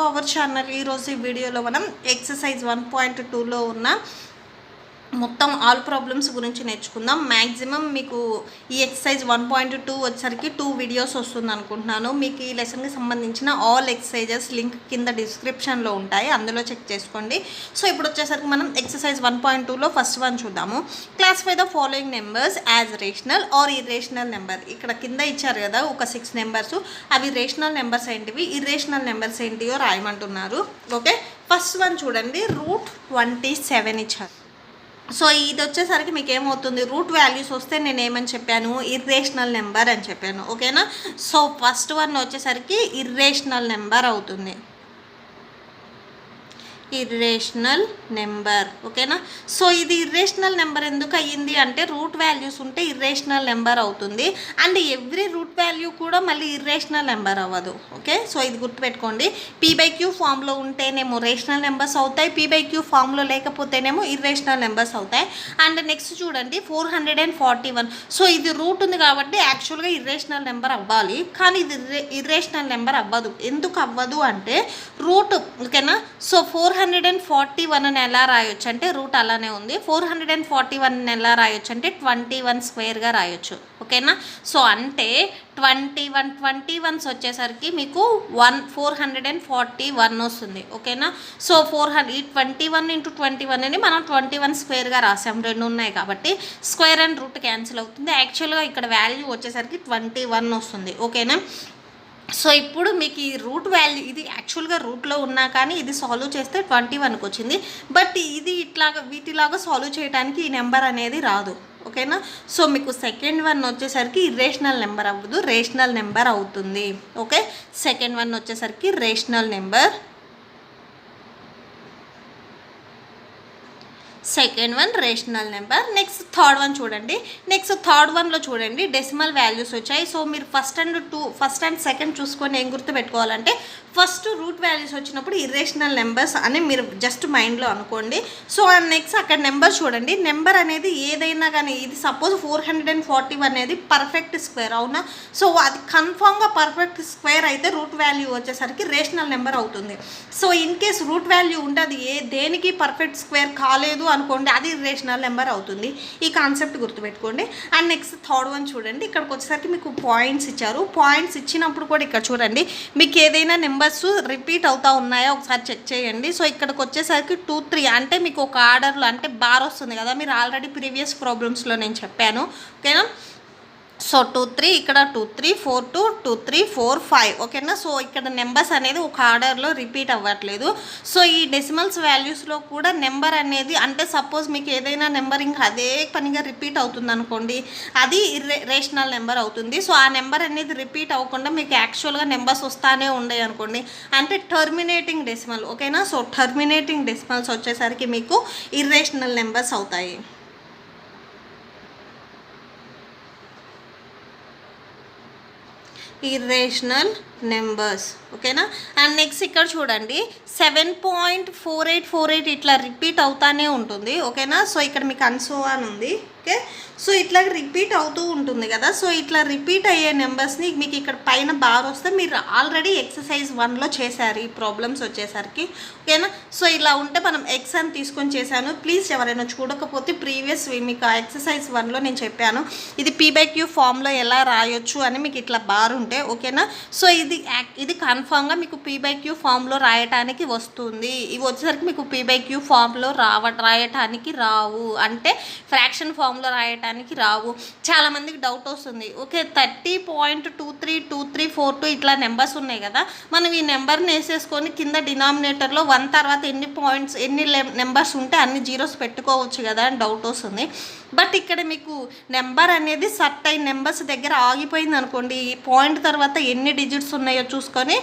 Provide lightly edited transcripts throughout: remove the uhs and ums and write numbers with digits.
Our channel. ఈరోజు ఈ వీడియోలో మనం ఎక్సర్సైజ్ 1.2లో ఉన్న మొత్తం ఆల్ ప్రాబ్లమ్స్ గురించి నేర్చుకుందాం. మ్యాక్సిమం మీకు ఈ ఎక్సర్సైజ్ 1.2 వచ్చేసరికి 2 వీడియోస్ వస్తుంది అనుకుంటున్నాను. మీకు ఈ లెసన్కి సంబంధించిన ఆల్ ఎక్సర్సైజెస్ లింక్ కింద డిస్క్రిప్షన్లో ఉంటాయి, అందులో చెక్ చేసుకోండి. సో ఇప్పుడు వచ్చేసరికి మనం ఎక్సర్సైజ్ 1.2లో ఫస్ట్ వన్ చూద్దాము. Classify the following numbers as rational or irrational number. ఇక్కడ కింద ఇచ్చారు కదా ఒక 6 నెంబర్స్, అవి రేషనల్ నెంబర్స్ ఏంటివి, ఇర్రేషనల్ నెంబర్స్ ఏంటివో రాయమంటున్నారు. ఓకే, ఫస్ట్ వన్ చూడండి, √27 ఇచ్చారు. సో ఇది వచ్చేసరికి మీకు ఏమవుతుంది, రూట్ వాల్యూస్ వస్తే నేను ఏమని చెప్పాను, ఇర్రేషనల్ నెంబర్ అని చెప్పాను. ఓకేనా, సో ఫస్ట్ వన్ వచ్చేసరికి ఇర్రేషనల్ నెంబర్ అవుతుంది, ఇర్రేషనల్ నెంబర్. ఓకేనా, సో ఇది ఇర్రేషనల్ నెంబర్ ఎందుకు అయ్యింది అంటే రూట్ వాల్యూస్ ఉంటే ఇర్రేషనల్ నెంబర్ అవుతుంది, అండ్ ఎవ్రీ రూట్ వాల్యూ కూడా మళ్ళీ ఇర్రేషనల్ నెంబర్ అవ్వదు. ఓకే, సో ఇది గుర్తుపెట్టుకోండి. p/q ఫామ్లో ఉంటేనేమో రేషనల్ నెంబర్స్ అవుతాయి, p/q ఫామ్లో లేకపోతేనేమో ఇర్రేషనల్ నెంబర్స్ అవుతాయి. అండ్ నెక్స్ట్ చూడండి 441. సో ఇది రూట్ ఉంది కాబట్టి యాక్చువల్గా ఇర్రేషనల్ నెంబర్ అవ్వాలి, కానీ ఇది ఇర్రేషనల్ నెంబర్ అవ్వదు. ఎందుకు అవ్వదు అంటే రూట్. ఓకేనా, సో 441 ఎలా రాయొచ్చు అంటే రూట్ అలానే ఉంది. 441 ఎలా రాయొచ్చు అంటే 21 స్క్వేర్గా రాయొచ్చు. ఓకేనా, సో అంటే 21 వచ్చేసరికి మీకు 441 వస్తుంది. ఓకేనా, సో 21 × 21 అని మనం 21 స్క్వేర్గా రాసాం, రెండు ఉన్నాయి కాబట్టి స్క్వేర్ అండ్ రూట్ క్యాన్సిల్ అవుతుంది. యాక్చువల్గా ఇక్కడ వాల్యూ వచ్చేసరికి 21 వస్తుంది. ఓకేనా, సో ఇప్పుడు మీకు ఈ రూట్ వాల్యూ ఇది యాక్చువల్గా రూట్లో ఉన్నా కానీ ఇది సాల్వ్ చేస్తే 21కి వచ్చింది, బట్ ఇది ఇట్లాగా వీటిలాగా సాల్వ్ చేయడానికి ఈ నెంబర్ అనేది రాదు. ఓకేనా, సో మీకు సెకండ్ వన్ వచ్చేసరికి ఇర్రేషనల్ నెంబర్ అవ్వదు, రేషనల్ నెంబర్ అవుతుంది. ఓకే, సెకండ్ వన్ వచ్చేసరికి rational number, second one rational number. Next third one చూడండి. నెక్స్ట్ థర్డ్ వన్లో చూడండి డెసిమల్ వాల్యూస్ వచ్చాయి. సో మీరు ఫస్ట్ అండ్ సెకండ్ చూసుకొని ఏం గుర్తు పెట్టుకోవాలంటే ఫస్ట్ రూట్ వాల్యూస్ వచ్చినప్పుడు ఇర్రేషనల్ నెంబర్స్ అని మీరు జస్ట్ మైండ్లో అనుకోండి. సో నెక్స్ట్ అక్కడ నెంబర్ చూడండి, నెంబర్ అనేది ఏదైనా కానీ ఇది సపోజ్ 441 అనేది పర్ఫెక్ట్ స్క్వేర్ అవునా, సో అది కన్ఫామ్గా పర్ఫెక్ట్ స్క్వేర్ అయితే రూట్ వాల్యూ వచ్చేసరికి రేషనల్ నెంబర్ అవుతుంది. So in case root value ఉంటే అది దేనికి పర్ఫెక్ట్ స్క్వేర్ కాలేదు అనుకోండి, అది రేషనల్ నెంబర్ అవుతుంది. ఈ కాన్సెప్ట్ గుర్తుపెట్టుకోండి. అండ్ నెక్స్ట్ థర్డ్ వన్ చూడండి, ఇక్కడికి వచ్చేసరికి మీకు పాయింట్స్ ఇచ్చారు. పాయింట్స్ ఇచ్చినప్పుడు కూడా ఇక్కడ చూడండి మీకు ఏదైనా నెంబర్స్ రిపీట్ అవుతా ఉన్నాయో ఒకసారి చెక్ చేయండి. సో ఇక్కడికి వచ్చేసరికి 2, 3 అంటే మీకు ఒక ఆర్డర్లో అంటే బార్ వస్తుంది కదా, మీరు ఆల్రెడీ ప్రీవియస్ ప్రాబ్లమ్స్లో నేను చెప్పాను. ఓకేనా, సో 2, 3 ఇక్కడ 2, 3, 4, 2, 2, 3, 4, 5. ఓకేనా, సో ఇక్కడ నెంబర్స్ అనేది ఒక ఆర్డర్లో రిపీట్ అవ్వట్లేదు. సో ఈ డెసిమల్స్ వాల్యూస్లో కూడా నెంబర్ అనేది అంటే సపోజ్ మీకు ఏదైనా నెంబర్ ఇంకా అదే పనిగా రిపీట్ అవుతుంది అనుకోండి, అది రేషనల్ నెంబర్ అవుతుంది. సో ఆ నెంబర్ అనేది రిపీట్ అవ్వకుండా మీకు యాక్చువల్గా నెంబర్స్ వస్తానే ఉండే అనుకోండి, అంటే టర్మినేటింగ్ డెసిమల్. ఓకేనా, సో టర్మినేటింగ్ డెసిమల్స్ వచ్చేసరికి మీకు ఇర్రేషనల్ నెంబర్స్ అవుతాయి. Irrational numbers. ఓకేనా, అండ్ నెక్స్ట్ ఇక్కడ చూడండి 7.4848 ఇట్లా రిపీట్ అవుతానే ఉంటుంది. ఓకేనా, సో ఇక్కడ మీకు అని ఉంది. ఓకే, సో ఇట్లా రిపీట్ అవుతూ ఉంటుంది కదా, సో ఇట్లా రిపీట్ అయ్యే నెంబర్స్ని మీకు ఇక్కడ పైన బార్ వస్తే మీరు ఆల్రెడీ ఎక్సర్సైజ్ 1లో చేశారు ఈ ప్రాబ్లమ్స్ వచ్చేసరికి. ఓకేనా, సో ఇలా ఉంటే మనం ఎక్స్ అని తీసుకొని చేశాను. ప్లీజ్ ఎవరైనా చూడకపోతే ప్రీవియస్ మీకు ఆ ఎక్సర్సైజ్ 1లో నేను చెప్పాను ఇది p/q ఫామ్లో ఎలా రాయొచ్చు అని, మీకు ఇట్లా బార్ ఉంటే. ఓకేనా, సో ఇది కన్ఫామ్గా మీకు p/q ఫామ్లో రాయటానికి వస్తుంది. ఇవి వచ్చేసరికి మీకు p/q ఫామ్లో రాయటానికి రావు, అంటే ఫ్రాక్షన్ ఫామ్లో రాయటానికి రావు. చాలామందికి డౌట్ వస్తుంది. ఓకే, 30.232342 ఇట్లా నెంబర్స్ ఉన్నాయి కదా, మనం ఈ నెంబర్ని వేసేసుకొని కింద డినామినేటర్లో 1 తర్వాత ఎన్ని నెంబర్స్ ఉంటే అన్ని జీరోస్ పెట్టుకోవచ్చు కదా అని డౌట్ వస్తుంది. బట్ ఇక్కడ మీకు నెంబర్ అనేది సర్టైన్ నెంబర్స్ దగ్గర ఆగిపోయింది అనుకోండి, పాయింట్ తర్వాత ఎన్ని డిజిట్స్ ఉన్నాయో చూసుకొని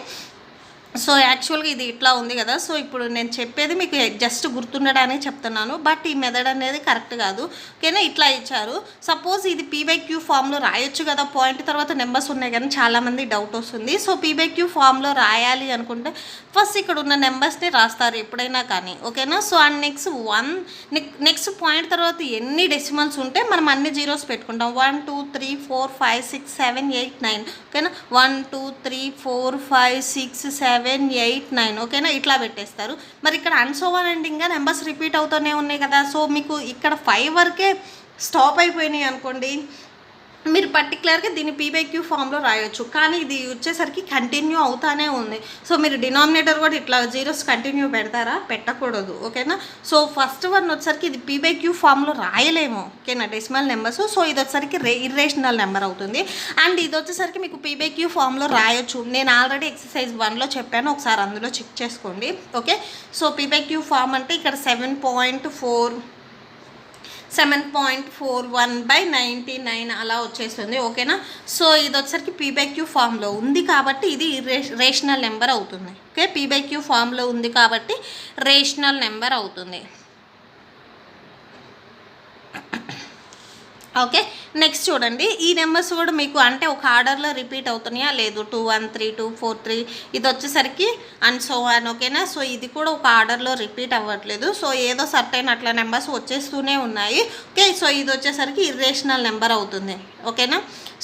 సో యాక్చువల్గా ఇది ఇట్లా ఉంది కదా. సో ఇప్పుడు నేను చెప్పేది మీకు జస్ట్ గుర్తుండడానికి చెప్తున్నాను, బట్ ఈ మెథడ్ అనేది కరెక్ట్ కాదు. ఓకేనా, ఇట్లా ఇచ్చారు. సపోజ్ ఇది p/q ఫామ్లో రాయొచ్చు కదా, పాయింట్ తర్వాత నెంబర్స్ ఉన్నాయి కానీ చాలామంది డౌట్ వస్తుంది. సో p/q ఫామ్లో రాయాలి అనుకుంటే ఫస్ట్ ఇక్కడ ఉన్న నెంబర్స్ని రాస్తారు ఎప్పుడైనా కానీ. ఓకేనా, సో అండ్ నెక్స్ట్ పాయింట్ తర్వాత ఎన్ని డెసిమల్స్ ఉంటే మనం అన్ని జీరోస్ పెట్టుకుంటాం. 1 2 3 4 5 6 7 8 9. ఓకేనా, 1 2 3 4 5 6 7 7, 8, 9 ఓకేనా, ఇట్లా పెట్టేస్తారు. మరి ఇక్కడ అన్సోవన్ అండ్ ఇంకా నెంబర్స్ రిపీట్ అవుతూనే ఉన్నాయి కదా. సో మీకు ఇక్కడ 5 వరకే స్టాప్ అయిపోయినాయి అనుకోండి, మీరు పర్టికులర్గా దీన్ని పీ/క్యూ ఫామ్లో రాయొచ్చు. కానీ ఇది వచ్చేసరికి కంటిన్యూ అవుతానే ఉంది. సో మీరు డినామినేటర్ కూడా ఇట్లా జీరోస్ కంటిన్యూ పెడతారా? పెట్టకూడదు. ఓకేనా. సో ఫస్ట్ వన్ వచ్చేసరికి ఇది పీ/క్యూ ఫామ్లో రాయలేము. ఓకేనా, డెసిమల్ నెంబర్స్. సో ఇది వచ్చేసరికి ఇర్రేషనల్ నెంబర్ అవుతుంది. అండ్ ఇది వచ్చేసరికి మీకు పీ/క్యూ ఫామ్లో రాయొచ్చు. నేను ఆల్రెడీ ఎక్సర్సైజ్ 1లో చెప్పాను, ఒకసారి అందులో చెక్ చేసుకోండి. ఓకే. సో పీ/క్యూ ఫామ్ అంటే ఇక్కడ 7.41/99 అలా వచ్చేస్తుంది. ఓకేనా. సో ఇది వచ్చేసరికి పీ/క్యూ ఫామ్లో ఉంది కాబట్టి ఇది రేషనల్ నెంబర్ అవుతుంది. ఓకే, పీ/క్యూ ఫామ్లో ఉంది కాబట్టి రేషనల్ నెంబర్ అవుతుంది. ఓకే. నెక్స్ట్ చూడండి, ఈ నెంబర్స్ కూడా మీకు అంటే ఒక ఆర్డర్లో రిపీట్ అవుతున్నాయా లేదు, 2 1 3 2 4 3 ఇది వచ్చేసరికి అండ్ సో ఆన్. ఓకేనా. సో ఇది కూడా ఒక ఆర్డర్లో రిపీట్ అవ్వట్లేదు. సో ఏదో సర్టైన్ అట్లా నెంబర్స్ వచ్చేస్తూనే ఉన్నాయి. ఓకే. సో ఇది వచ్చేసరికి ఇర్రేషనల్ నెంబర్ అవుతుంది. ఓకేనా.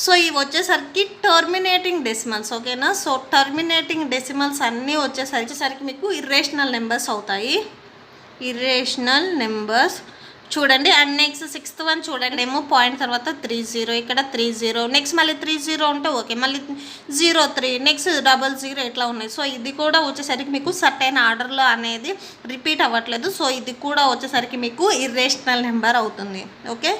సో ఇవి వచ్చేసరికి టర్మినేటింగ్ డెసిమల్స్. ఓకేనా. సో టర్మినేటింగ్ డెసిమల్స్ అన్నీ వచ్చేసరికి మీకు ఇర్రేషనల్ నెంబర్స్ అవుతాయి. ఇర్రేషనల్ నెంబర్స్ చూడండి. అండ్ నెక్స్ట్ 6th వన్ చూడండి, ఏమో పాయింట్ తర్వాత 30, ఇక్కడ 30, నెక్స్ట్ మళ్ళీ 30 ఉంటే ఓకే, మళ్ళీ 03, నెక్స్ట్ 00 ఇట్లా ఉన్నాయి. సో ఇది కూడా వచ్చేసరికి మీకు సర్టైన్ ఆర్డర్లో అనేది రిపీట్ అవ్వట్లేదు. సో ఇది కూడా వచ్చేసరికి మీకు ఇర్రేషనల్ నెంబర్ అవుతుంది. Okay,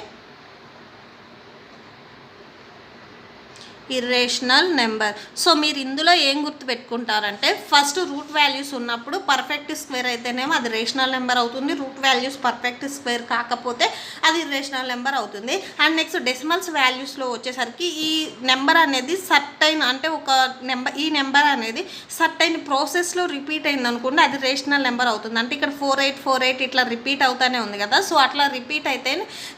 irrational number. సో మీరు ఇందులో ఏం గుర్తుపెట్టుకుంటారంటే, ఫస్ట్ రూట్ వాల్యూస్ ఉన్నప్పుడు పర్ఫెక్ట్ స్క్వేర్ అయితేనేమో అది రేషనల్ నెంబర్ అవుతుంది. రూట్ వాల్యూస్ పర్ఫెక్ట్ స్క్వేర్ కాకపోతే అది ఇర్రేషనల్ నెంబర్ అవుతుంది. అండ్ నెక్స్ట్ డెసిమల్స్ వాల్యూస్లో వచ్చేసరికి ఈ నెంబర్ అనేది సర్టైన్ అంటే ఒక నెంబర్, ఈ నెంబర్ అనేది సర్టైన్ ప్రాసెస్లో రిపీట్ అయింది అనుకోండి, అది రేషనల్ నెంబర్ అవుతుంది. అంటే ఇక్కడ 4848 ఇట్లా రిపీట్ అవుతానే ఉంది కదా. సో అట్లా రిపీట్ అయితే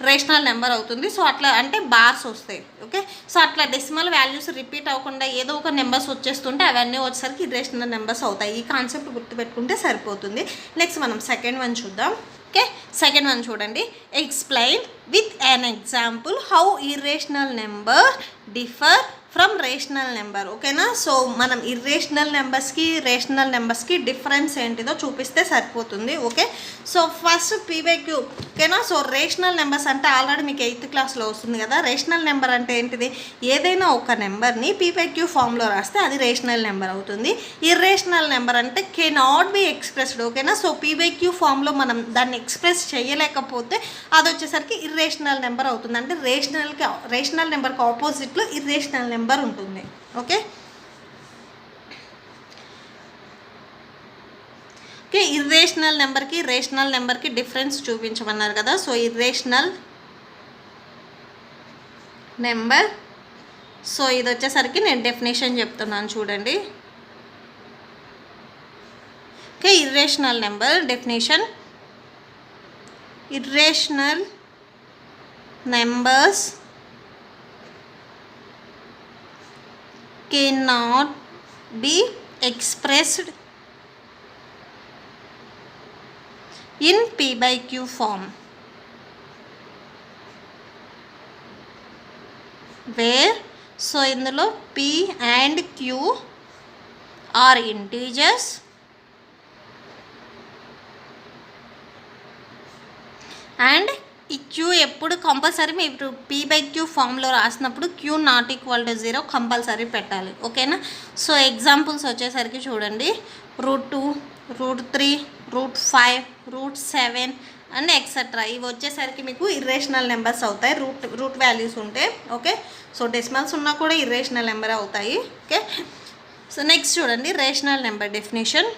రేషనల్ నెంబర్ అవుతుంది. సో అట్లా అంటే బార్స్ వస్తాయి. ఓకే. సో అట్లా డెసిమల్ వాల్యూస్ రిపీట్ అవ్వకుండా ఏదో ఒక నెంబర్స్ వచ్చేస్తుంటే అవన్నీ వచ్చేసరికి ఇర్రేషనల్ నెంబర్స్ అవుతాయి. ఈ కాన్సెప్ట్ గుర్తుపెట్టుకుంటే సరిపోతుంది. నెక్స్ట్ మనం సెకండ్ వన్ చూద్దాం. ఓకే, సెకండ్ వన్ చూడండి. Explain with an example how irrational number differ from rational number. ఓకేనా. సో మనం ఇర్రేషనల్ నెంబర్స్కి రేషనల్ నెంబర్స్కి డిఫరెన్స్ ఏంటిదో చూపిస్తే సరిపోతుంది. ఓకే. So first P Q. ఓకేనా. సో రేషనల్ నెంబర్స్ అంటే ఆల్రెడీ మీకు 8th క్లాస్లో వస్తుంది కదా. రేషనల్ నెంబర్ అంటే ఏంటిది, ఏదైనా ఒక నెంబర్ని పీ/క్యూ ఫామ్లో రాస్తే అది రేషనల్ నెంబర్ అవుతుంది. ఇర్రేషనల్ నెంబర్ అంటే కెనాట్ బి ఎక్స్ప్రెస్డ్. ఓకేనా. సో పీ/క్యూ ఫామ్లో మనం దాన్ని ఎక్స్ప్రెస్ చేయలేకపోతే అది వచ్చేసరికి ఇర్రేషనల్ నెంబర్ అవుతుంది. అంటే రేషనల్ నెంబర్కి ఆపోజిట్లో ఇర్రేషనల్ నెంబర్ ఉంటుంది. ఓకే. ఓకే, ఇర్రేషనల్ నెంబర్కి రేషనల్ నెంబర్కి డిఫరెన్స్ చూపించమన్నారు కదా. సో ఇర్రేషనల్ నెంబర్, సో ఇది వచ్చేసరికి నేను డెఫినేషన్ చెప్తున్నాను చూడండి. Okay, irrational number definition. Irrational numbers cannot be expressed in p/q form where so ఇందులో p and q are integers and ఈ క్యూ ఎప్పుడు కంపల్సరీ మీరు పీ/క్యూ ఫామ్లో రాసినప్పుడు q not equal to 0 compulsory పెట్టాలి. ఓకేనా. సో ఎగ్జాంపుల్స్ వచ్చేసరికి చూడండి, √2, √3, √5, √7 అండ్ ఎక్సెట్రా. ఇవి వచ్చేసరికి మీకు ఇర్రేషనల్ నెంబర్స్ అవుతాయి రూట్ వాల్యూస్ ఉంటే. ఓకే. సో డెసిమల్స్ ఉన్నా కూడా ఇర్రేషనల్ నెంబర్ అవుతాయి. ఓకే. సో నెక్స్ట్ చూడండి, రేషనల్ నెంబర్ డెఫినేషన్.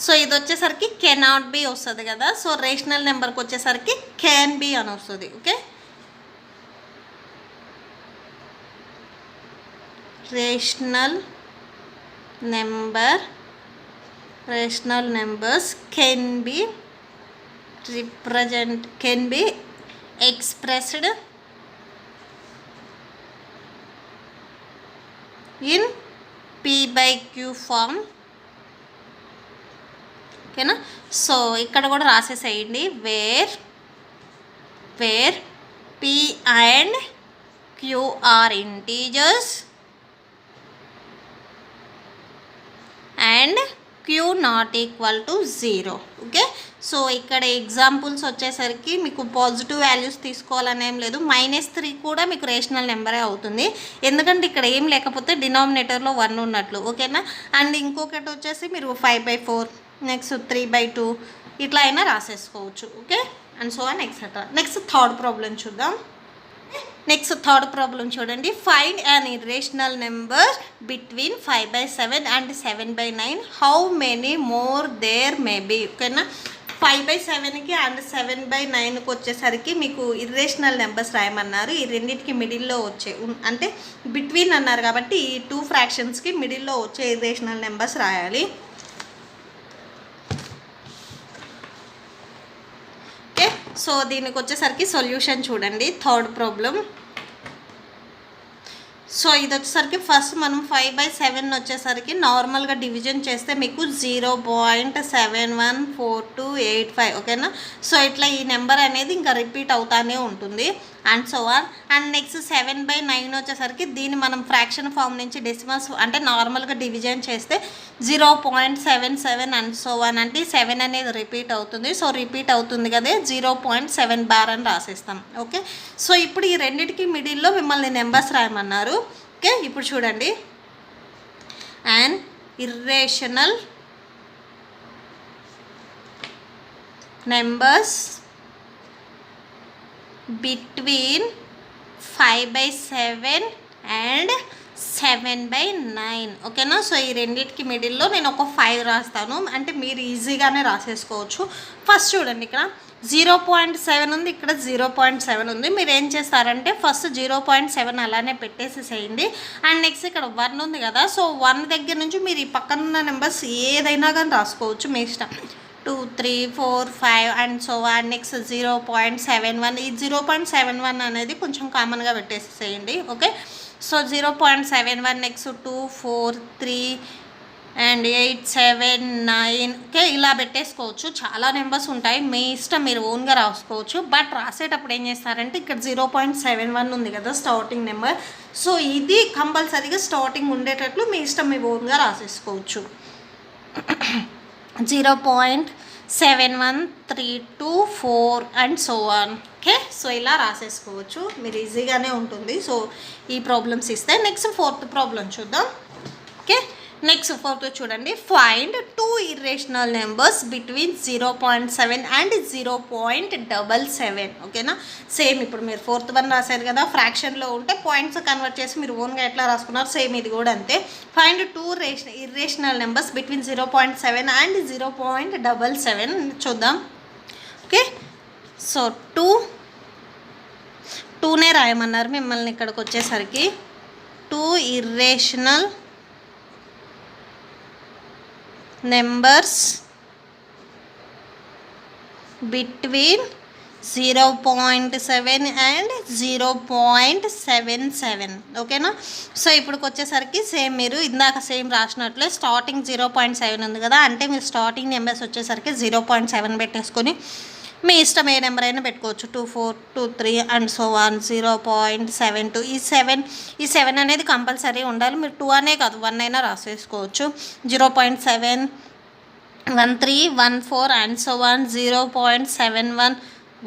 సో ఇది వచ్చేసరికి కెనాట్ బి వస్తుంది కదా. సో రేషనల్ నెంబర్కి వచ్చేసరికి క్యాన్ బి అని వస్తుంది. Okay, rational numbers can be expressed in P Q form. ఓకేనా. సో ఇక్కడ కూడా రాసేసేయండి, where P and Q are integers and Q not equal to 0. Okay, so ఇక్కడ ఎగ్జాంపుల్స్ వచ్చేసరికి మీకు పాజిటివ్ వాల్యూస్ తీసుకోవాలని ఏం లేదు. -3 కూడా మీకు రేషనల్ నెంబరే అవుతుంది, ఎందుకంటే ఇక్కడ ఏం లేకపోతే డినామినేటర్లో 1 ఉన్నట్లు. ఓకేనా, అండ్ ఇంకొకటి వచ్చేసి మీరు 5/4, నెక్స్ట్ 3/2 ఇట్లా అయినా రాసేసుకోవచ్చు. Okay, and so on etcetera. Next third problem చూద్దాం. థర్డ్ ప్రాబ్లం చూడండి. Find an irrational number between 5/7 and 7/9. How many more there may be. ఓకేనా, 5/7కి అండ్ 7/9కి వచ్చేసరికి మీకు ఇర్రేషనల్ నెంబర్స్ రాయమన్నారు. ఈ రెండింటికి మిడిల్లో వచ్చే అంటే బిట్వీన్ అన్నారు కాబట్టి ఈ 2 ఫ్రాక్షన్స్కి మిడిల్లో వచ్చే ఇర్రేషనల్ నెంబర్స్ రాయాలి. ఓకే, సో దీనికి వచ్చేసరికి సొల్యూషన్ చూడండి. Third problem. సో ఇది వచ్చేసరికి ఫస్ట్ మనం 5/7 వచ్చేసరికి నార్మల్గా డివిజన్ చేస్తే మీకు 0.714285. ఓకేనా, సో ఇట్లా ఈ నెంబర్ అనేది ఇంకా రిపీట్ అవుతానే ఉంటుంది and so on. And next 7/9 వచ్చేసరికి దీన్ని మనం ఫ్రాక్షన్ ఫామ్ నుంచి డెసిమల్స్ అంటే నార్మల్గా డివిజన్ చేస్తే 0.77 అండ్ సో ఆన్. అంటే 7 అనేది రిపీట్ అవుతుంది, సో రిపీట్ అవుతుంది కదా 0.7 బార్ అని రాసేస్తాం. ఓకే, సో ఇప్పుడు ఈ రెండింటికి మిడిల్లో మిమ్మల్ని నెంబర్స్ రాయమన్నారు. ఓకే, ఇప్పుడు చూడండి. And irrational numbers between 5/7 and 7/9. ఓకేనా, సో ఈ రెండింటికి మిడిల్లో నేను ఒక 5 రాస్తాను, అంటే మీరు ఈజీగానే రాసేసుకోవచ్చు. ఫస్ట్ చూడండి, ఇక్కడ 0.7 ఉంది, ఇక్కడ 0.7 ఉంది. మీరు ఏం చేస్తారంటే ఫస్ట్ 0.7 అలానే పెట్టేసేసేయండి. అండ్ నెక్స్ట్ ఇక్కడ 1 ఉంది కదా, సో 1 దగ్గర నుంచి మీరు ఈ పక్కన ఉన్న నెంబర్స్ ఏదైనా కానీ రాసుకోవచ్చు, మీ ఇష్టం. 2, 3, 4, 5 అండ్ సో ఆన్. నెక్స్ట్ 0.71. ఈ 0.71 అనేది కొంచెం కామన్గా పెట్టేసేయండి. Okay, so 0.71 next 2, 4, 3 and 8, 7, 9. Okay, ఇలా పెట్టేసుకోవచ్చు. చాలా నెంబర్స్ ఉంటాయి, మీ ఇష్టం, మీరు ఓన్గా రాసుకోవచ్చు. బట్ రాసేటప్పుడు ఏం చేస్తారంటే ఇక్కడ 0.71 ఉంది కదా స్టార్టింగ్ నెంబర్, సో ఇది కంపల్సరీగా స్టార్టింగ్ ఉండేటట్లు మీ ఇష్టం, మీ ఓన్గా రాసేసుకోవచ్చు. 0.7132 and so on. Okay, so ఇలా రాసేసుకోవచ్చు, మీరు ఈజీగానే ఉంటుంది. సో ఈ ప్రాబ్లమ్స్ ఇస్తే నెక్స్ట్ ఫోర్త్ ప్రాబ్లం చూద్దాం. ఓకే, నెక్స్ట్ ఫోర్త్ చూడండి. Find 2 irrational numbers between 0.7 and 0.77. ఓకేనా, సేమ్ ఇప్పుడు మీరు 4th వన్ రాశారు కదా, ఫ్రాక్షన్లో ఉంటే పాయింట్స్ కన్వర్ట్ చేసి మీరు ఓన్గా ఎట్లా రాసుకున్నారు సేమ్ ఇది కూడా అంతే. Find 2 irrational numbers between 0.7 and 0.77 చూద్దాం. ఓకే, సో 2నే రాయమన్నారు మిమ్మల్ని. ఇక్కడికి వచ్చేసరికి 2 ఇర్రేషనల్ నెంబర్స్ బిట్వీన్ 0.7 అండ్ 0.77. ఓకేనా, సో ఇప్పుడుకి వచ్చేసరికి సేమ్ మీరు ఇందాక సేమ్ రాసినట్లే స్టార్టింగ్ 0.7 ఉంది కదా, అంటే మీరు స్టార్టింగ్ నెంబర్స్ వచ్చేసరికి 0.7 పెట్టేసుకొని మీ ఇష్టం ఏ నెంబర్ అయినా పెట్టుకోవచ్చు. 2, 4, 2, 3 అండ్ సో ఆన్. 0.72. ఈ 7 అనేది కంపల్సరీ ఉండాలి, మీరు 2 అనే కాదు 1 అయినా రాసేసుకోవచ్చు. 0.7, 1, 3, 1, 4 and so on. 0.71,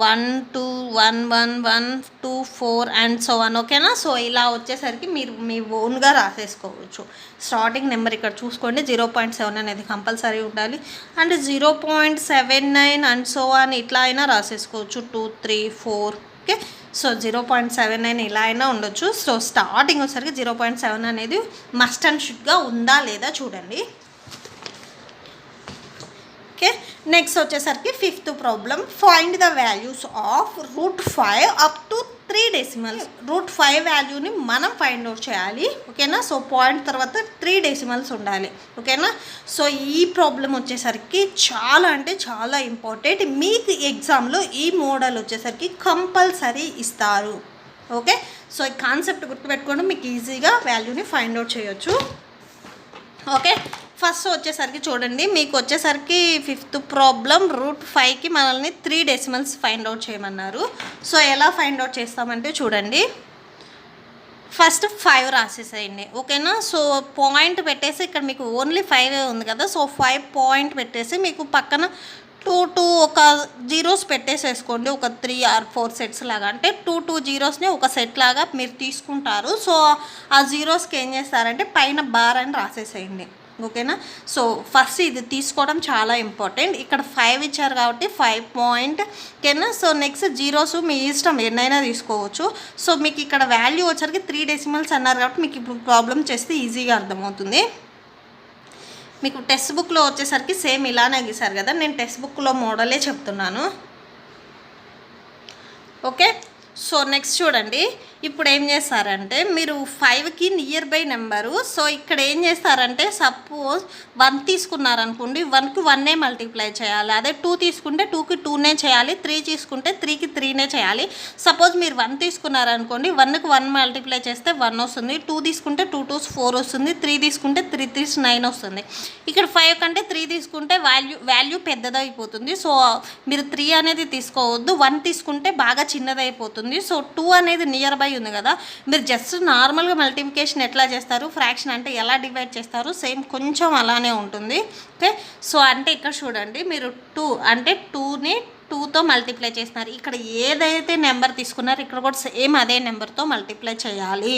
1, 2, 1, 1, 1, 2, 4 and so on. ఓకేనా, సో ఇలా వచ్చేసరికి మీరు మీ ఓన్గా రాసేసుకోవచ్చు. స్టార్టింగ్ నెంబర్ ఇక్కడ చూసుకోండి, 0.7 అనేది కంపల్సరీ ఉండాలి. అండ్ 0.79 అండ్ సో ఆన్ ఇట్లా అయినా రాసేసుకోవచ్చు. 2, 3, 4. ఓకే, సో 0.79 ఇలా అయినా ఉండొచ్చు. సో స్టార్టింగ్ వచ్చేసరికి 0.7 అనేది మస్ట్ అండ్ షుడ్గా ఉందా లేదా చూడండి. ఓకే, నెక్స్ట్ వచ్చేసరికి 5th problem. Find the values of √5 up to 3 decimals. √5 వాల్యూని మనం ఫైండ్ అవుట్ చేయాలి. ఓకేనా, సో పాయింట్ తర్వాత 3 డెసిమల్స్ ఉండాలి. ఓకేనా, సో ఈ ప్రాబ్లం వచ్చేసరికి చాలా అంటే చాలా ఇంపార్టెంట్. మీకు ఎగ్జామ్లో ఈ మోడల్ వచ్చేసరికి కంపల్సరీ ఇస్తారు. ఓకే, సో ఈ కాన్సెప్ట్ గుర్తుపెట్టుకోండి, మీకు ఈజీగా వాల్యూని ఫైండ్ అవుట్ చేయొచ్చు. ఓకే, ఫస్ట్ వచ్చేసరికి చూడండి, మీకు వచ్చేసరికి 5th ప్రాబ్లం √5కి మనల్ని 3 డెసిమల్స్ ఫైండ్ అవుట్ చేయమన్నారు. సో ఎలా ఫైండ్ అవుట్ చేస్తామంటే చూడండి, ఫస్ట్ 5 రాసేసేయండి, ఓకేనా. సో పాయింట్ పెట్టేసి ఇక్కడ మీకు ఓన్లీ 5 ఉంది కదా, సో 5 పాయింట్ పెట్టేసి మీకు పక్కన 2 ఒక జీరోస్ పెట్టేసేసుకోండి, ఒక 3 or 4 సెట్స్ లాగా. అంటే 2 జీరోస్ని ఒక సెట్ లాగా మీరు తీసుకుంటారు. సో ఆ జీరోస్కి ఏం చేస్తారంటే పైన బార్ అని రాసేసేయండి, ఓకేనా. సో ఫస్ట్ ఇది తీసుకోవడం చాలా ఇంపార్టెంట్. ఇక్కడ 5 ఇచ్చారు కాబట్టి 5 పాయింట్, ఓకేనా. సో నెక్స్ట్ జీరోస్ మీ ఇష్టం ఎన్నైనా తీసుకోవచ్చు. సో మీకు ఇక్కడ వాల్యూ వచ్చరికి 3 డెసిమల్స్ అన్నారు కాబట్టి మీకు ఇప్పుడు ప్రాబ్లం చేస్తే ఈజీగా అర్థమవుతుంది. మీకు టెక్స్ట్ బుక్లో వచ్చేసరికి సేమ్ ఇలానే గీసారు కదా, నేను టెక్స్ట్ బుక్లో మోడలే చెప్తున్నాను, ఓకే. సో నెక్స్ట్ చూడండి, ఇప్పుడు ఏం చేస్తారంటే మీరు 5కి నియర్ బై నెంబరు. సో ఇక్కడ ఏం చేస్తారంటే సపోజ్ 1 తీసుకున్నారనుకోండి, 1కి 1నే మల్టిప్లై చేయాలి. అదే 2 తీసుకుంటే 2కి 2నే చేయాలి, 3 తీసుకుంటే 3కి 3నే చేయాలి. సపోజ్ మీరు 1 తీసుకున్నారనుకోండి, 1కి 1 మల్టిప్లై చేస్తే 1 వస్తుంది, 2 తీసుకుంటే 2 2s 4 వస్తుంది, 3 తీసుకుంటే 3 3s 9 వస్తుంది. ఇక్కడ 5 కంటే 3 తీసుకుంటే వాల్యూ పెద్దదైపోతుంది. సో మీరు 3 అనేది తీసుకోవద్దు, 1 తీసుకుంటే బాగా చిన్నదైపోతుంది. సో 2 అనేది నియర్ బై ఉంది కదా, మీరు జస్ట్ నార్మల్గా మల్టిప్లికేషన్ ఎట్లా చేస్తారు, ఫ్రాక్షన్ అంటే ఎలా డివైడ్ చేస్తారు, సేమ్ కొంచెం అలానే ఉంటుంది, ఓకే. సో అంటే ఇక్కడ చూడండి, మీరు 2 అంటే 2ని 2తో మల్టిప్లై చేస్తున్నారు. ఇక్కడ ఏదైతే నెంబర్ తీసుకున్నారో ఇక్కడ కూడా సేమ్ అదే నెంబర్తో మల్టిప్లై చేయాలి,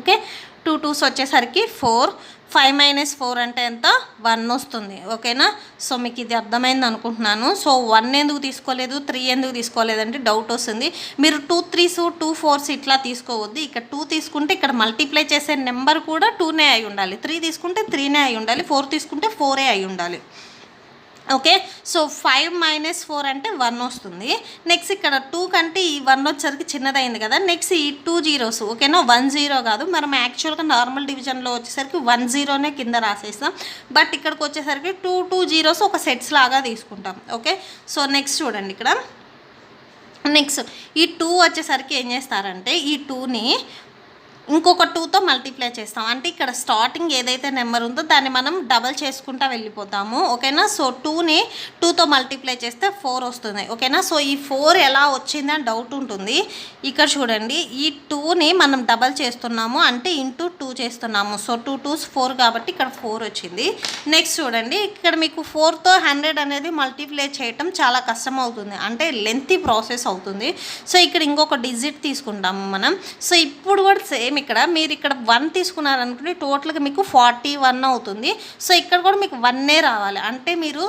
ఓకే. 2 2s వచ్చేసరికి 4, 5 - 4 అంటే ఎంత, 1 వస్తుంది, ఓకేనా. సో మీకు ఇది అర్థమైంది అనుకుంటున్నాను. సో 1 ఎందుకు తీసుకోలేదు, 3 ఎందుకు తీసుకోలేదంటే డౌట్ వస్తుంది. మీరు 2 3s 2 4s ఇట్లా తీసుకోవద్దు. ఇక్కడ 2 తీసుకుంటే ఇక్కడ మల్టిప్లై చేసే నెంబర్ కూడా 2నే అయి ఉండాలి, 3 తీసుకుంటే 3నే అయి ఉండాలి, 4 తీసుకుంటే 4ఏ అయి ఉండాలి, ఓకే. సో 5 - 4 అంటే 1 వస్తుంది. నెక్స్ట్ ఇక్కడ 2 కంటే ఈ 1 వచ్చేసరికి చిన్నదైంది కదా, నెక్స్ట్ ఈ 2 జీరోస్, ఓకేనా. 1 0 కాదు, మనం యాక్చువల్గా నార్మల్ డివిజన్లో వచ్చేసరికి 1 0నే కింద రాసేస్తాం. బట్ ఇక్కడికి వచ్చేసరికి 2 జీరోస్ ఒక సెట్స్ లాగా తీసుకుంటాం, ఓకే. సో నెక్స్ట్ చూడండి, ఇక్కడ నెక్స్ట్ ఈ 2 వచ్చేసరికి ఏం చేస్తారంటే ఈ 2ని ఇంకొక 2తో మల్టిప్లై చేస్తాం. అంటే ఇక్కడ స్టార్టింగ్ ఏదైతే నెంబర్ ఉందో దాన్ని మనం డబల్ చేసుకుంటూ వెళ్ళిపోతాము, ఓకేనా. సో 2ని 2తో మల్టిప్లై చేస్తే 4 వస్తుంది, ఓకేనా. సో ఈ 4 ఎలా వచ్చిందని డౌట్ ఉంటుంది. ఇక్కడ చూడండి, ఈ 2ని మనం డబల్ చేస్తున్నాము అంటే ఇంటూ 2 చేస్తున్నాము. సో 2 2s 4 కాబట్టి ఇక్కడ 4 వచ్చింది. నెక్స్ట్ చూడండి, ఇక్కడ మీకు 4తో 100 అనేది మల్టిప్లై చేయటం చాలా కష్టం అవుతుంది, అంటే లెంతీ ప్రాసెస్ అవుతుంది. సో ఇక్కడ ఇంకొక డిజిట్ తీసుకుంటాము మనం. సో ఇప్పుడు కూడా సేమ్ ఇక్కడ మీరు ఇక్కడ 1 తీసుకున్నారనుకుంటే టోటల్గా మీకు 41 అవుతుంది. సో ఇక్కడ కూడా మీకు 1ఏ రావాలి. అంటే మీరు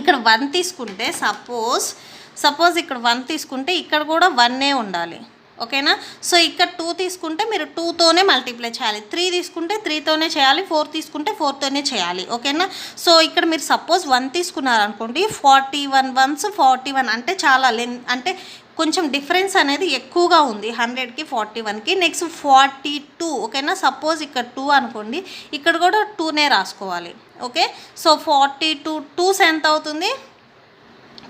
ఇక్కడ 1 తీసుకుంటే సపోజ్ ఇక్కడ 1 తీసుకుంటే ఇక్కడ కూడా 1ఏ ఉండాలి, ఓకేనా. సో ఇక్కడ 2 తీసుకుంటే మీరు 2తోనే మల్టిప్లై చేయాలి, 3 తీసుకుంటే 3తోనే చేయాలి, 4 తీసుకుంటే 4తోనే చేయాలి, ఓకేనా. సో ఇక్కడ మీరు సపోజ్ 1 తీసుకున్నారనుకోండి, 41 1s 41 అంటే చాలా అంటే కొంచెం డిఫరెన్స్ అనేది ఎక్కువగా ఉంది 100కి 41కి. నెక్స్ట్ 42, ఓకేనా. సపోజ్ ఇక్కడ 2 అనుకోండి, ఇక్కడ కూడా 2నే రాసుకోవాలి, ఓకే. సో 42 2s ఎంత అవుతుంది,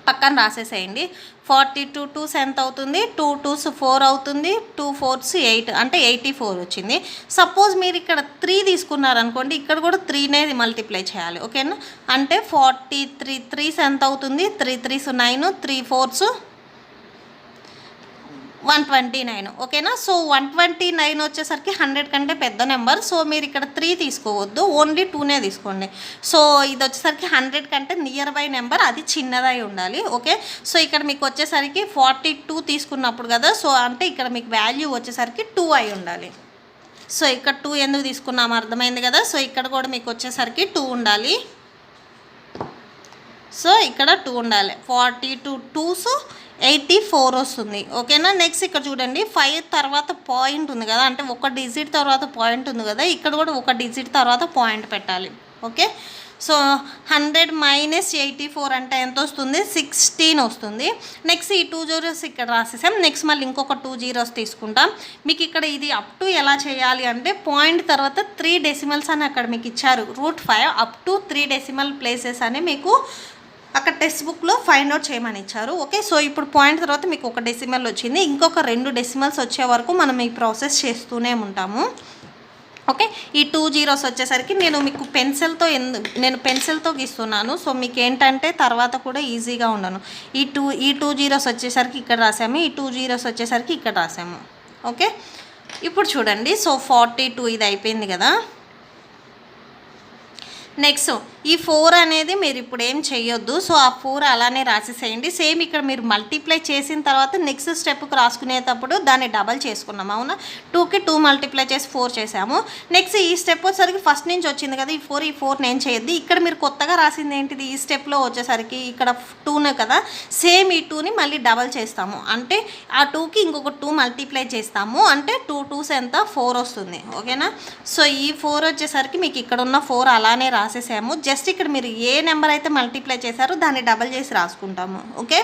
పక్కన రాసేసేయండి. 42 2s ఎంత అవుతుంది, 2 2s 4 అవుతుంది, 2 4s 8 అంటే 84 వచ్చింది. సపోజ్ మీరు ఇక్కడ 3 తీసుకున్నారనుకోండి, ఇక్కడ కూడా 3నే మల్టిప్లై చేయాలి, ఓకేనా. అంటే 43 3s ఎంత అవుతుంది, 3 3s 9, 3 4s 129, ఓకేనా. సో 129 వచ్చేసరికి 100 కంటే పెద్ద నెంబర్. సో మీరు ఇక్కడ 3 తీసుకోవద్దు, ఓన్లీ 2నే తీసుకోండి. సో ఇది వచ్చేసరికి 100 కంటే నియర్ బై నెంబర్, అది చిన్నదై ఉండాలి, ఓకే. సో ఇక్కడ మీకు వచ్చేసరికి 42 తీసుకున్నప్పుడు కదా, సో అంటే ఇక్కడ మీకు వాల్యూ వచ్చేసరికి 2 అయి ఉండాలి. సో ఇక్కడ 2 ఎందుకు తీసుకున్నాము అర్థమైంది కదా. సో ఇక్కడ కూడా మీకు వచ్చేసరికి 2 ఉండాలి. సో ఇక్కడ 2 ఉండాలి. 42 2s 84 వస్తుంది, ఓకేనా. నెక్స్ట్ ఇక్కడ చూడండి, 5 తర్వాత పాయింట్ ఉంది కదా, అంటే ఒక డిజిట్ తర్వాత పాయింట్ ఉంది కదా, ఇక్కడ కూడా ఒక డిజిట్ తర్వాత పాయింట్ పెట్టాలి, ఓకే. సో 100 - 84 అంటే ఎంత వస్తుంది, 16 వస్తుంది. నెక్స్ట్ ఈ 2 జీరోస్ ఇక్కడ రాసేసాం. నెక్స్ట్ మళ్ళీ ఇంకొక 2 జీరోస్ తీసుకుంటాం. మీకు ఇక్కడ ఇది అప్ టు ఎలా చేయాలి అంటే పాయింట్ తర్వాత 3 డెసిమల్స్ అని అక్కడ మీకు ఇచ్చారు, √5 అప్ టు 3 డెసిమల్ ప్లేసెస్ అని మీకు అక్కడ టెక్స్ట్ బుక్లో ఫైండ్ అవుట్ చేయమని ఇచ్చారు, ఓకే. సో ఇప్పుడు పాయింట్ తర్వాత మీకు ఒక డెసిమల్ వచ్చింది, ఇంకొక 2 డెసిమల్స్ వచ్చే వరకు మనం ఈ ప్రాసెస్ చేస్తూనే ఉంటాము, ఓకే, ఈ 2 జీరోస్ వచ్చేసరికి నేను మీకు పెన్సిల్తో గీస్తున్నాను. సో మీకు ఏంటంటే తర్వాత కూడా ఈజీగా ఉండను. ఈ టూ జీరోస్ వచ్చేసరికి ఇక్కడ రాసాము, ఈ 2 జీరోస్ వచ్చేసరికి ఇక్కడ రాసాము. ఓకే, ఇప్పుడు చూడండి. సో 42 ఇది అయిపోయింది కదా. నెక్స్ట్ ఈ 4 అనేది మీరు ఇప్పుడు ఏం చేయొద్దు. సో ఆ 4 అలానే రాసేసేయండి. సేమ్ ఇక్కడ మీరు మల్టిప్లై చేసిన తర్వాత నెక్స్ట్ స్టెప్కి రాసుకునేటప్పుడు దాన్ని డబల్ చేసుకున్నాము. అవునా, 2కి 2 మల్టిప్లై చేసి 4 చేసాము. నెక్స్ట్ ఈ స్టెప్ వచ్చేసరికి ఫస్ట్ నుంచి వచ్చింది కదా ఈ 4 నేను చేయొద్దు. ఇక్కడ మీరు కొత్తగా రాసింది ఏంటిది, ఈ స్టెప్లో వచ్చేసరికి ఇక్కడ 2నే కదా, సేమ్ ఈ 2ని మళ్ళీ డబల్ చేస్తాము. అంటే ఆ 2కి ఇంకొక 2 మల్టిప్లై చేస్తాము. అంటే 2 2s ఎంత 4 వస్తుంది. ఓకేనా, సో ఈ 4 వచ్చేసరికి మీకు ఇక్కడ ఉన్న 4 అలానే రాసేసాము. జస్ట్ ఇక్కడ మీరు ఏ నెంబర్ అయితే మల్టిప్లై చేశారో దాన్ని డబల్ చేసి రాసుకుంటాము. ఓకే,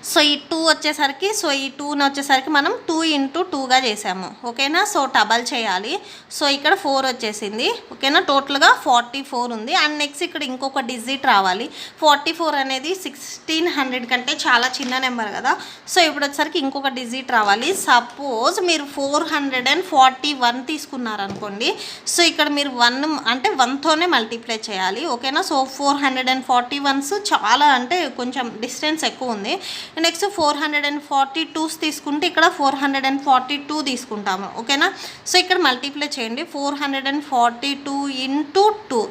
సో ఈ 2 వచ్చేసరికి ఈ 2ని వచ్చేసరికి మనం 2 × 2గా చేసాము. ఓకేనా, సో డబల్ చేయాలి. సో ఇక్కడ 4 వచ్చేసింది. ఓకేనా, టోటల్గా 44 ఉంది. అండ్ నెక్స్ట్ ఇక్కడ ఇంకొక డిజిట్ రావాలి. 44 అనేది 1600 కంటే చాలా చిన్న నెంబర్ కదా. సో ఇప్పుడు వచ్చేసరికి ఇంకొక డిజిట్ రావాలి. సపోజ్ మీరు 441 తీసుకున్నారనుకోండి. సో ఇక్కడ మీరు 1 అంటే 1తోనే మల్టిప్లై చేయాలి. ఓకేనా, సో 441s చాలా అంటే కొంచెం డిస్టెన్స్ ఎక్కువ ఉంది. నెక్స్ట్ 442s తీసుకుంటే ఇక్కడ 442 తీసుకుంటాము. ఓకేనా, సో ఇక్కడ మల్టిప్లై చేయండి. 442 × 2,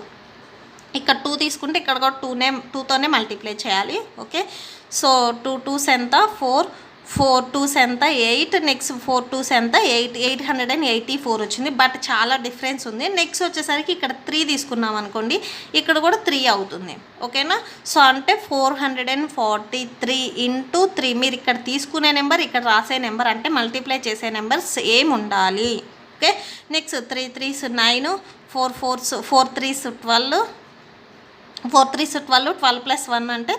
ఇక్కడ 2 తీసుకుంటే ఇక్కడ కూడా 2తోనే మల్టిప్లై చేయాలి. ఓకే, సో 2 2s ఎంత 4, 4 2s ఎంత 8, నెక్స్ట్ 4 2s ఎంత 884 వచ్చింది. బట్ చాలా డిఫరెన్స్ ఉంది. నెక్స్ట్ వచ్చేసరికి ఇక్కడ 3 తీసుకున్నాం అనుకోండి, ఇక్కడ కూడా 3 అవుతుంది. ఓకేనా, సో అంటే 443 × 3 మీరు ఇక్కడ తీసుకునే నెంబర్ ఇక్కడ రాసే నెంబర్ అంటే మల్టిప్లై చేసే నెంబర్ సేమ్ ఉండాలి. Okay, next 3 3s 9, 4 4s 4 3s 12, 4 3s 12, 12 + 1 అంటే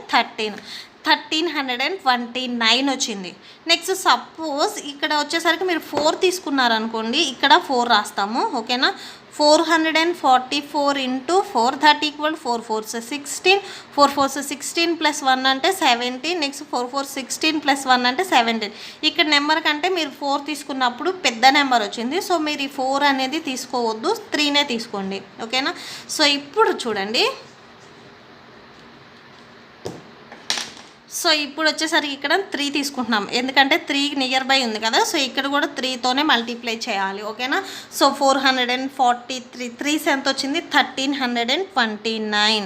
1329 వచ్చింది. నెక్స్ట్ సపోజ్ ఇక్కడ వచ్చేసరికి మీరు 4 తీసుకున్నారనుకోండి, ఇక్కడ 4 రాస్తాము. ఓకేనా, 444 × 4 that = 4 4s 16, 4 4s 16 + 1 అంటే 17, నెక్స్ట్ 4 4 16 + 1 అంటే 17. ఇక్కడ నెంబర్ కంటే మీరు 4 తీసుకున్నప్పుడు పెద్ద నెంబర్ వచ్చింది. సో మీరు ఈ 4 అనేది తీసుకోవద్దు, 3నే తీసుకోండి. ఓకేనా, సో ఇప్పుడు చూడండి. సో ఇప్పుడు వచ్చేసరికి ఇక్కడ 3 తీసుకుంటున్నాం, ఎందుకంటే 3 నియర్ బై ఉంది కదా. సో ఇక్కడ కూడా 3తోనే మల్టిప్లై చేయాలి. ఓకేనా, సో 443 3s ఎంత వచ్చింది 1329.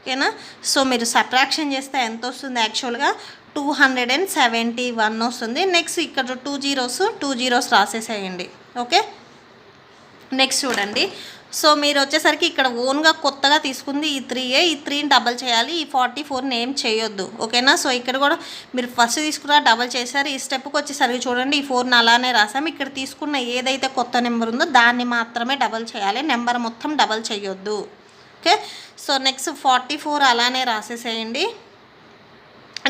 ఓకేనా, సో మీరు సబ్ట్రాక్షన్ చేస్తే ఎంత వస్తుంది, యాక్చువల్గా 271 వస్తుంది. నెక్స్ట్ ఇక్కడ 2 జీరోస్ రాసేసేయండి. ఓకే, నెక్స్ట్ చూడండి. సో మీరు వచ్చేసరికి ఇక్కడ ఓన్గా కొత్తగా తీసుకుంది ఈ 3 ఈ 3ని డబల్ చేయాలి. ఈ 44ని ఏం చేయొద్దు. ఓకేనా, సో ఇక్కడ కూడా మీరు ఫస్ట్ తీసుకున్న డబల్ చేశారు. ఈ స్టెప్కి వచ్చేసరికి చూడండి, ఈ 4ని అలానే రాసాము. ఇక్కడ తీసుకున్న ఏదైతే కొత్త నెంబర్ ఉందో దాన్ని మాత్రమే డబల్ చేయాలి, నెంబర్ మొత్తం డబల్ చేయొద్దు. ఓకే, సో నెక్స్ట్ 44 అలానే రాసేసేయండి.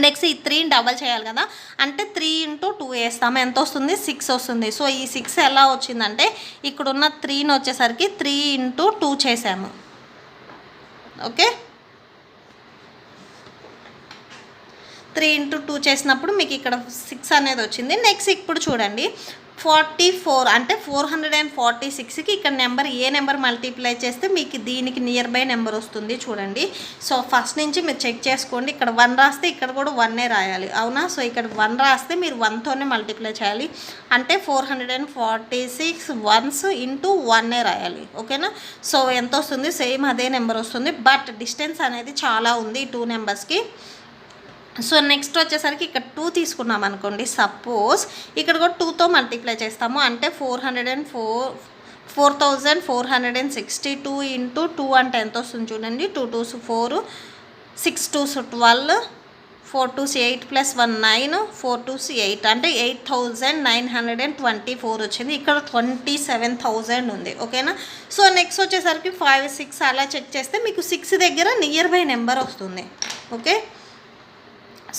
నెక్స్ట్ ఈ 3ని డబల్ చేయాలి కదా, అంటే 3 × 2 వేస్తాము. ఎంత వస్తుంది 6 వస్తుంది. సో ఈ 6 ఎలా వచ్చిందంటే ఇక్కడున్న 3ని వచ్చేసరికి 3 × 2 చేసాము. ఓకే, 3 × 2 చేసినప్పుడు మీకు ఇక్కడ 6 అనేది వచ్చింది. నెక్స్ట్ ఇప్పుడు చూడండి 44 అంటే 446కి ఇక్కడ నెంబర్ ఏ నెంబర్ మల్టిప్లై చేస్తే మీకు దీనికి నియర్ బై నెంబర్ వస్తుంది చూడండి. సో ఫస్ట్ నుంచి మీరు చెక్ చేసుకోండి. ఇక్కడ 1 రాస్తే ఇక్కడ కూడా 1 రాయాలి. అవునా, సో ఇక్కడ 1 రాస్తే మీరు 1తోనే మల్టిప్లై చేయాలి. అంటే 446 1s × 1 రాయాలి. ఓకేనా, సో ఎంత వస్తుంది సేమ్ అదే నెంబర్ వస్తుంది. బట్ డిస్టెన్స్ అనేది చాలా ఉంది ఈ 2 నెంబర్స్కి. సో నెక్స్ట్ వచ్చేసరికి ఇక్కడ 2 తీసుకున్నాం అనుకోండి, సపోజ్ ఇక్కడ కూడా 2తో మల్టిప్లై చేస్తాము. అంటే 4462 × 2 అంటే ఎంత వస్తుంది చూడండి. 2 2s 4, 6 2s 12, 4 2s 8 + 1 9, 4 2s 8 అంటే 8924 వచ్చింది. ఇక్కడ 27,000 ఉంది. ఓకేనా, సో నెక్స్ట్ వచ్చేసరికి 5 6 అలా చెక్ చేస్తే మీకు 6 దగ్గర నియర్ బై నెంబర్ వస్తుంది. ఓకే,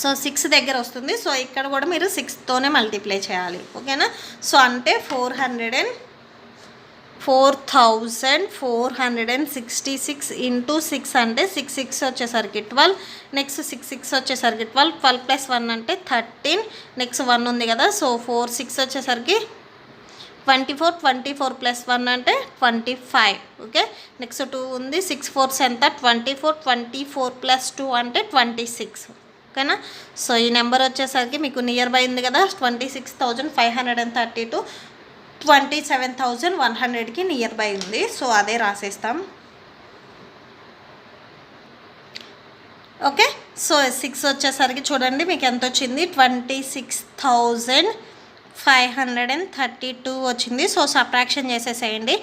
సో 6 దగ్గర వస్తుంది. సో ఇక్కడ కూడా మీరు 6తోనే మల్టిప్లై చేయాలి. ఓకేనా, సో అంటే 4466 × 6 అంటే 6 6 వచ్చేసరికి 12, నెక్స్ట్ 6 6 వచ్చేసరికి 12, 12 + 1 అంటే 13, నెక్స్ట్ 1 ఉంది కదా. సో 4 6 వచ్చేసరికి 24, 24 ప్లస్ 1 అంటే 25. ఓకే, నెక్స్ట్ 2 ఉంది, 6 4 ఎంత 24, 24 ప్లస్ 2 అంటే 26. ఓకేనా. సో ఈ నెంబర్ వచ్చేసరికి మీకు నియర్ బై ఉంది కదా, 26,532 27,100కి నియర్ బై ఉంది. సో అదే రాసేస్తాం. ఓకే, సో 6 వచ్చేసరికి చూడండి మీకు ఎంత వచ్చింది, 26,532 వచ్చింది. సో సబ్ట్రాక్షన్ చేసేసేయండి.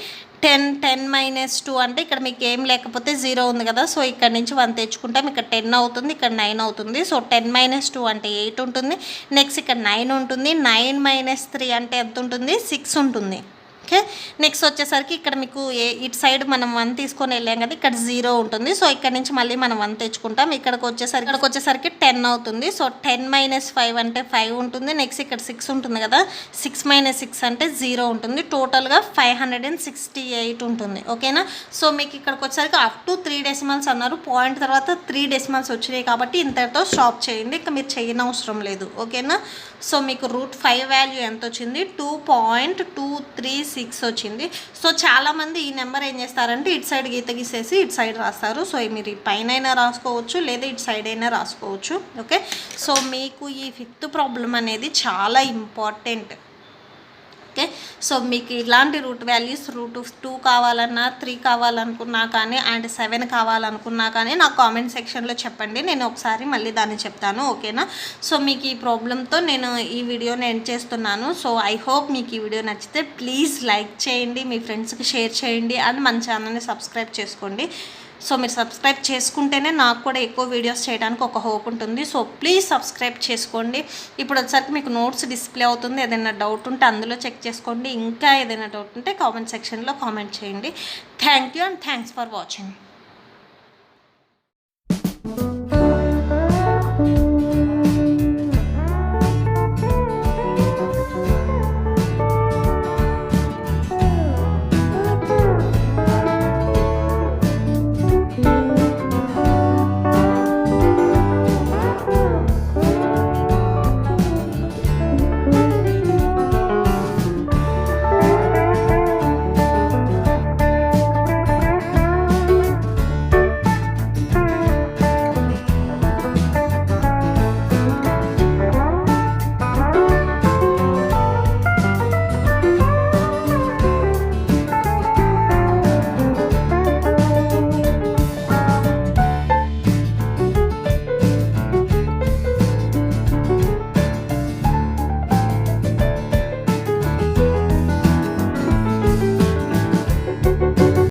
10 మైనస్ 2 అంటే ఇక్కడ మీకు ఏం లేకపోతే 0 ఉంది కదా, సో ఇక్కడ నుంచి 1 తెచ్చుకుంటాం. ఇక్కడ 10 అవుతుంది, ఇక్కడ 9 అవుతుంది. సో 10 మైనస్ 2 అంటే 8 ఉంటుంది. నెక్స్ట్ ఇక్కడ 9 ఉంటుంది. 9 మైనస్ 3 అంటే ఎంత ఉంటుంది, 6 ఉంటుంది. ఓకే, నెక్స్ట్ వచ్చేసరికి ఇక్కడ మీకు ఇటు సైడ్ మనం 1 తీసుకొని వెళ్ళాం కదా, ఇక్కడ 0 ఉంటుంది. సో ఇక్కడ నుంచి మళ్ళీ మనం 1 తెచ్చుకుంటాం. ఇక్కడికి వచ్చేసరికి 10 అవుతుంది. సో 10 మైనస్ 5 అంటే 5 ఉంటుంది. నెక్స్ట్ ఇక్కడ 6 ఉంటుంది కదా, 6 మైనస్ 6 అంటే 0 ఉంటుంది. టోటల్గా 568 ఉంటుంది. ఓకేనా. సో మీకు ఇక్కడికి వచ్చేసరికి అప్ టు 3 డెసిమల్స్ అన్నారు, పాయింట్ తర్వాత 3 డెసిమల్స్ వచ్చినాయి కాబట్టి ఇంతటితో స్టాప్ చేయండి, ఇంకా మీరు చేయనవసరం లేదు. ఓకేనా. సో మీకు √5 వాల్యూ ఎంత వచ్చింది, 2.236 వచ్చింది. సో చాలామంది ఈ నెంబర్ ఏం చేస్తారంటే ఇటు సైడ్ గీత గీసేసి ఇటు సైడ్ రాస్తారు. సో మీరు ఈ పైన అయినా రాసుకోవచ్చు, లేదా ఇటు సైడ్ అయినా రాసుకోవచ్చు. ఓకే, సో మీకు ఈ 5th ప్రాబ్లం అనేది చాలా ఇంపార్టెంట్. ఓకే, సో మీకు ఇలాంటి రూట్ వాల్యూస్ √2 కావాలన్నా, 3 కావాలనుకున్నా కానీ, అండ్ 7 కావాలనుకున్నా కానీ నాకు కామెంట్ సెక్షన్లో చెప్పండి, నేను ఒకసారి మళ్ళీ దాన్ని చెప్తాను. ఓకేనా. సో మీకు ఈ ప్రాబ్లంతో నేను ఈ వీడియోని ఎండ్ చేస్తున్నాను. సో ఐ హోప్ మీకు ఈ వీడియో నచ్చితే ప్లీజ్ లైక్ చేయండి, మీ ఫ్రెండ్స్కి షేర్ చేయండి, అండ్ మన ఛానల్ని సబ్స్క్రైబ్ చేసుకోండి. సో మీరు సబ్స్క్రైబ్ చేసుకుంటేనే నాకు కూడా ఎక్కువ వీడియోస్ చేయడానికి ఒక హోప్ ఉంటుంది. సో ప్లీజ్ సబ్స్క్రైబ్ చేసుకోండి. ఇప్పుడు వచ్చేసరికి మీకు నోట్స్ డిస్ప్లే అవుతుంది, ఏదైనా డౌట్ ఉంటే అందులో చెక్ చేసుకోండి. ఇంకా ఏదైనా డౌట్ ఉంటే కామెంట్ సెక్షన్లో కామెంట్ చేయండి. Thank you and thanks for watching.